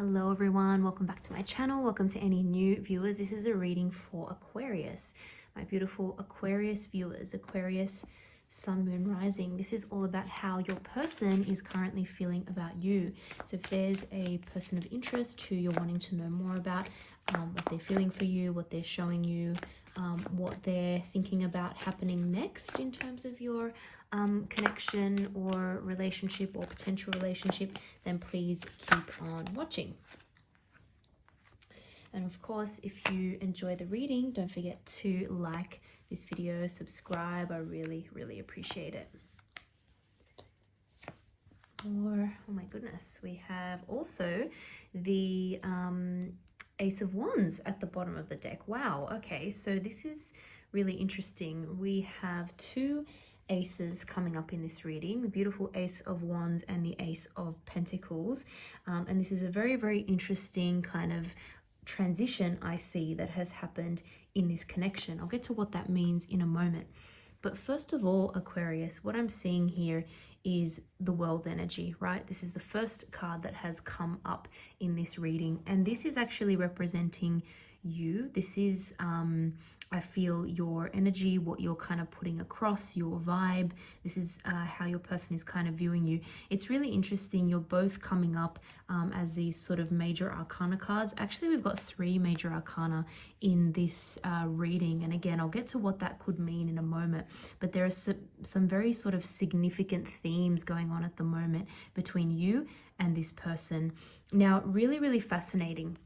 Hello everyone, welcome back to my channel. Welcome to any new viewers. This is a reading for Aquarius, my beautiful Aquarius viewers, Aquarius sun, moon, rising. This is all about how your person is currently feeling about you. So if there's a person of interest who you're wanting to know more about, what they're feeling for you, what they're showing you, what they're thinking about happening next in terms of your connection or relationship or potential relationship, then please keep on watching. And of course, if you enjoy the reading, don't forget to like this video, subscribe. I really appreciate it. Or, oh my goodness, we have also the Ace of Wands at the bottom of the deck. Wow, okay, so this is really interesting. We have two aces coming up in this reading, the beautiful Ace of Wands and the Ace of Pentacles. And this is a very interesting kind of transition I see that has happened in this connection. I'll get to what that means in a moment. But first of all, Aquarius, what I'm seeing here is the world energy, right? This is the first card that has come up in this reading. And this is actually representing you. This is, I feel, your energy, what you're kind of putting across, your vibe. This is how your person is kind of viewing you. It's really interesting. You're both coming up as these sort of major arcana cards. Actually, we've got three major arcana in this reading. And again, I'll get to what that could mean in a moment. But there are some very sort of significant themes going on at the moment between you and this person. Now, really fascinating.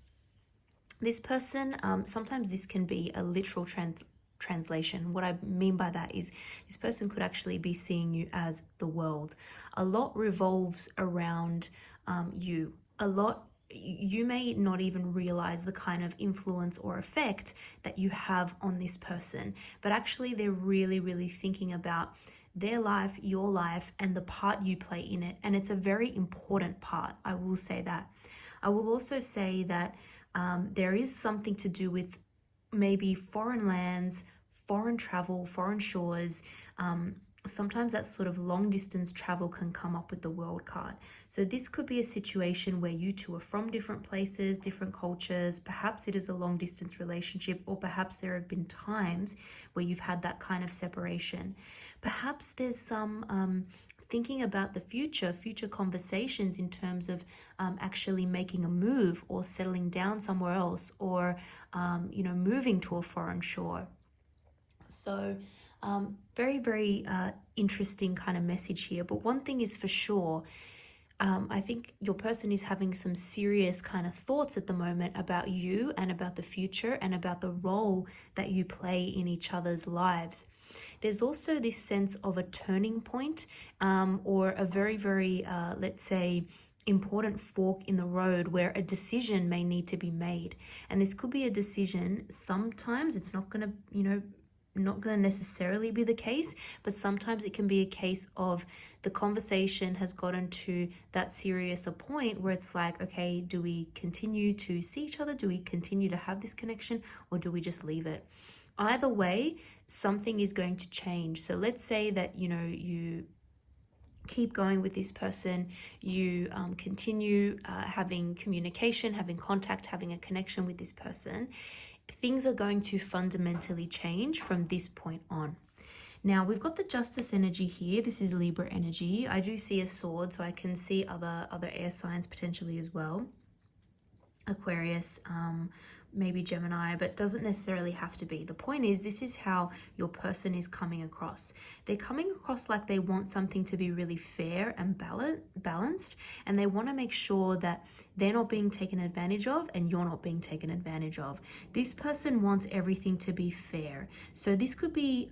This person, sometimes this can be a literal translation. What I mean by that is this person could actually be seeing you as the world. A lot revolves around you. A lot, you may not even realize the kind of influence or effect that you have on this person, but actually they're really thinking about their life, your life, and the part you play in it. And it's a very important part, I will say that. I will also say that there is something to do with maybe foreign lands, foreign travel, foreign shores. Sometimes that sort of long distance travel can come up with the world card. So this could be a situation where you two are from different places, different cultures. Perhaps it is a long distance relationship, or perhaps there have been times where you've had that kind of separation. Perhaps there's some thinking about the future conversations in terms of actually making a move or settling down somewhere else, or moving to a foreign shore. So very interesting kind of message here. But one thing is for sure, I think your person is having some serious kind of thoughts at the moment about you and about the future and about the role that you play in each other's lives. There's also this sense of a turning point, or a very let's say, important fork in the road where a decision may need to be made. And this could be a decision. Sometimes it's not going to necessarily be the case, but sometimes it can be a case of the conversation has gotten to that serious a point where it's like, okay, do we continue to see each other? Do we continue to have this connection, or do we just leave it? Either way, something is going to change. So let's say that, you keep going with this person, you continue having communication, having contact, having a connection with this person. Things are going to fundamentally change from this point on. Now, we've got the Justice energy here. This is Libra energy. I do see a sword, so I can see other air signs potentially as well. Aquarius, maybe Gemini, but doesn't necessarily have to be. The point is, this is how your person is coming across. They're coming across like they want something to be really fair and balanced, and they want to make sure that they're not being taken advantage of and you're not being taken advantage of. This person wants everything to be fair. So this could be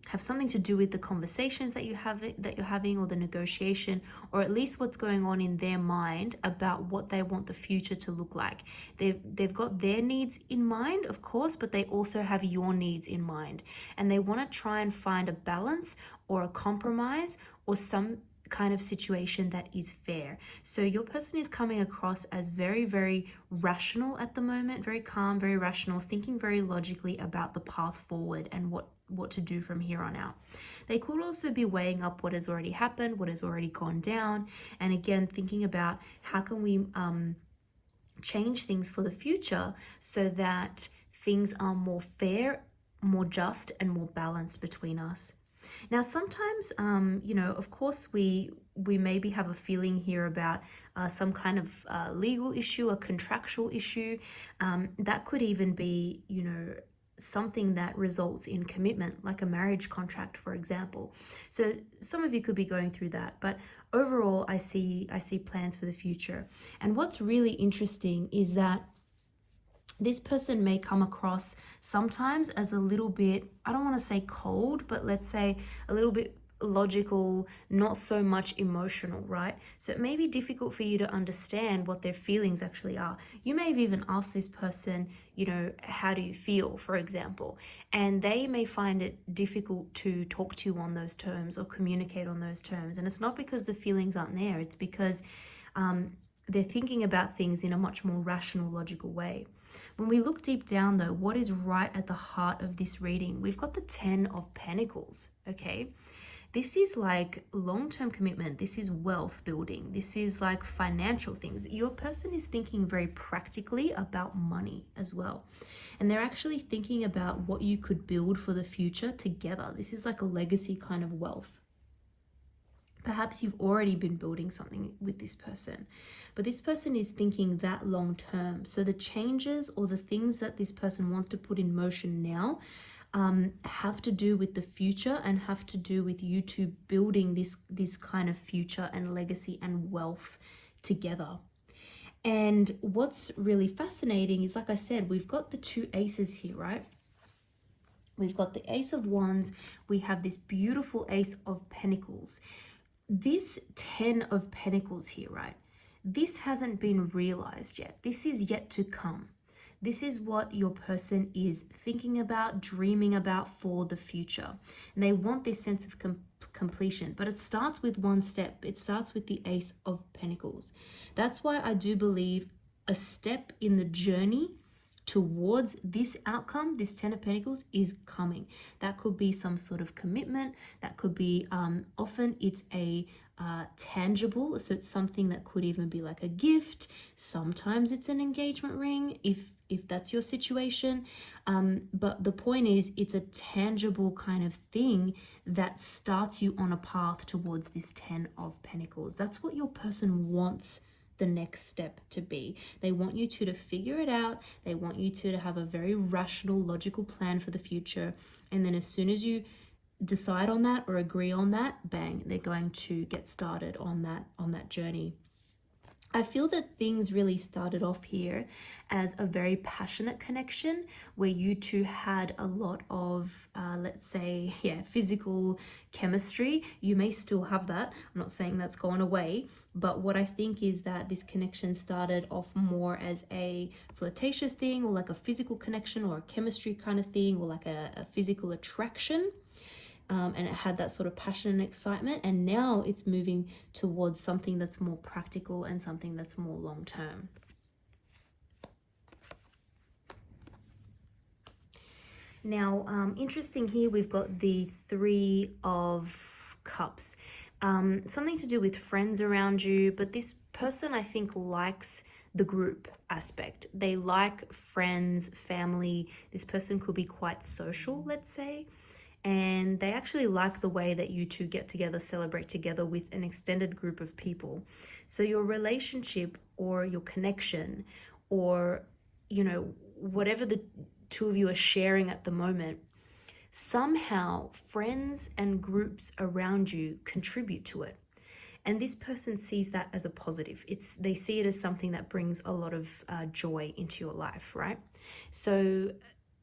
have something to do with the conversations that you're having, or the negotiation, or at least what's going on in their mind about what they want the future to look like. They've got their needs in mind, of course, but they also have your needs in mind, and they want to try and find a balance or a compromise or some kind of situation that is fair. So your person is coming across as very rational at the moment, very calm, very rational, thinking very logically about the path forward and what to do from here on out. They could also be weighing up what has already happened, what has already gone down, and again thinking about how can we change things for the future so that things are more fair, more just, and more balanced between us. Now, sometimes, of course, we maybe have a feeling here about some kind of legal issue, a contractual issue. That could even be, something that results in commitment, like a marriage contract, for example. So some of you could be going through that, but overall, I see plans for the future. And what's really interesting is that this person may come across sometimes as a little bit, I don't want to say cold, but let's say a little bit logical, not so much emotional, right? So it may be difficult for you to understand what their feelings actually are. You may have even asked this person, how do you feel, for example, and they may find it difficult to talk to you on those terms or communicate on those terms. And it's not because the feelings aren't there, it's because they're thinking about things in a much more rational, logical way. When we look deep down though, what is right at the heart of this reading? We've got the 10 of Pentacles, okay? This is like long-term commitment. This is wealth building. This is like financial things. Your person is thinking very practically about money as well. And they're actually thinking about what you could build for the future together. This is like a legacy kind of wealth. Perhaps you've already been building something with this person, but this person is thinking that long term. So the changes or the things that this person wants to put in motion now have to do with the future and have to do with you two building this kind of future and legacy and wealth together. And what's really fascinating is, like I said, we've got the two aces here, right? We've got the Ace of Wands. We have this beautiful Ace of Pentacles. This 10 of Pentacles here, right? This hasn't been realized yet. This is yet to come. This is what your person is thinking about, dreaming about for the future. And they want this sense of completion, but it starts with one step. It starts with the Ace of Pentacles. That's why I do believe a step in the journey towards this outcome, this 10 of Pentacles, is coming. That could be some sort of commitment. That could be, often it's a tangible, so it's something that could even be like a gift. Sometimes it's an engagement ring if that's your situation. But the point is, it's a tangible kind of thing that starts you on a path towards this 10 of Pentacles. That's what your person wants the next step to be. They want you to figure it out. They want you to have a very rational, logical plan for the future. And then as soon as you decide on that or agree on that, bang, they're going to get started on that journey. I feel that things really started off here as a very passionate connection where you two had a lot of, let's say, physical chemistry. You may still have that. I'm not saying that's gone away, but what I think is that this connection started off more as a flirtatious thing or like a physical connection or a chemistry kind of thing or like a physical attraction. And it had that sort of passion and excitement, and now it's moving towards something that's more practical and something that's more long-term. Now, interesting here, we've got the 3 of Cups. Something to do with friends around you, but this person, I think, likes the group aspect. They like friends, family. This person could be quite social, let's say. And they actually like the way that you two get together, celebrate together with an extended group of people. So your relationship or your connection or, whatever the two of you are sharing at the moment, somehow friends and groups around you contribute to it. And this person sees that as a positive. They see it as something that brings a lot of joy into your life, right? So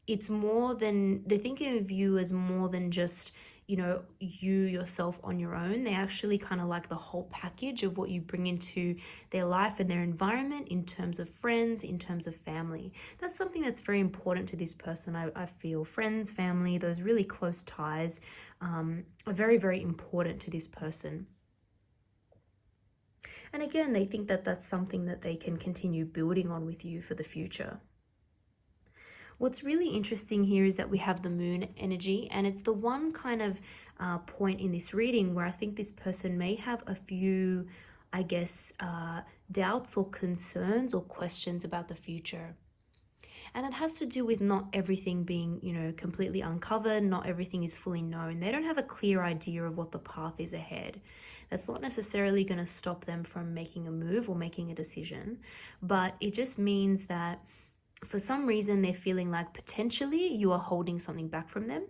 it's more than, they're thinking of you as more than just, you yourself on your own. They actually kind of like the whole package of what you bring into their life and their environment in terms of friends, in terms of family. That's something that's very important to this person, I feel. Friends, family, those really close ties are very, very important to this person. And again, they think that that's something that they can continue building on with you for the future. What's really interesting here is that we have the moon energy, and it's the one kind of point in this reading where I think this person may have a few, doubts or concerns or questions about the future. And it has to do with not everything being, completely uncovered, not everything is fully known. They don't have a clear idea of what the path is ahead. That's not necessarily going to stop them from making a move or making a decision, but it just means that for some reason they're feeling like potentially you are holding something back from them,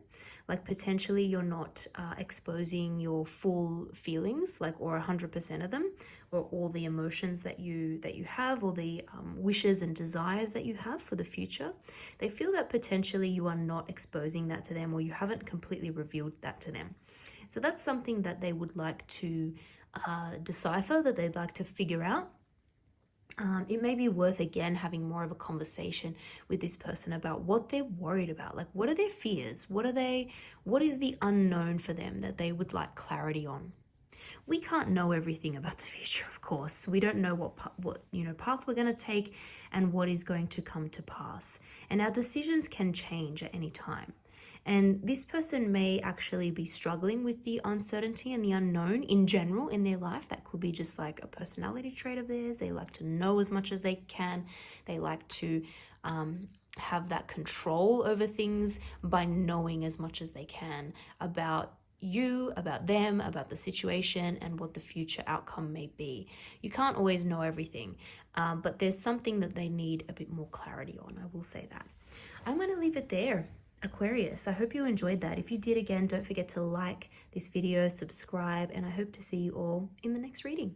like potentially you're not exposing your full feelings, like, or 100% of them, or all the emotions that you have, or the wishes and desires that you have for the future. They feel that potentially you are not exposing that to them, or you haven't completely revealed that to them. So that's something that they would like to decipher, that they'd like to figure out. It may be worth again having more of a conversation with this person about what they're worried about. Like, what are their fears? What is the unknown for them that they would like clarity on? We can't know everything about the future, of course. We don't know what path we're going to take and what is going to come to pass. And our decisions can change at any time. And this person may actually be struggling with the uncertainty and the unknown in general in their life. That could be just like a personality trait of theirs. They like to know as much as they can. They like to have that control over things by knowing as much as they can about you, about them, about the situation, and what the future outcome may be. You can't always know everything, but there's something that they need a bit more clarity on. I will say that. I'm going to leave it there, Aquarius. I hope you enjoyed that. If you did, again, don't forget to like this video, subscribe, and I hope to see you all in the next reading.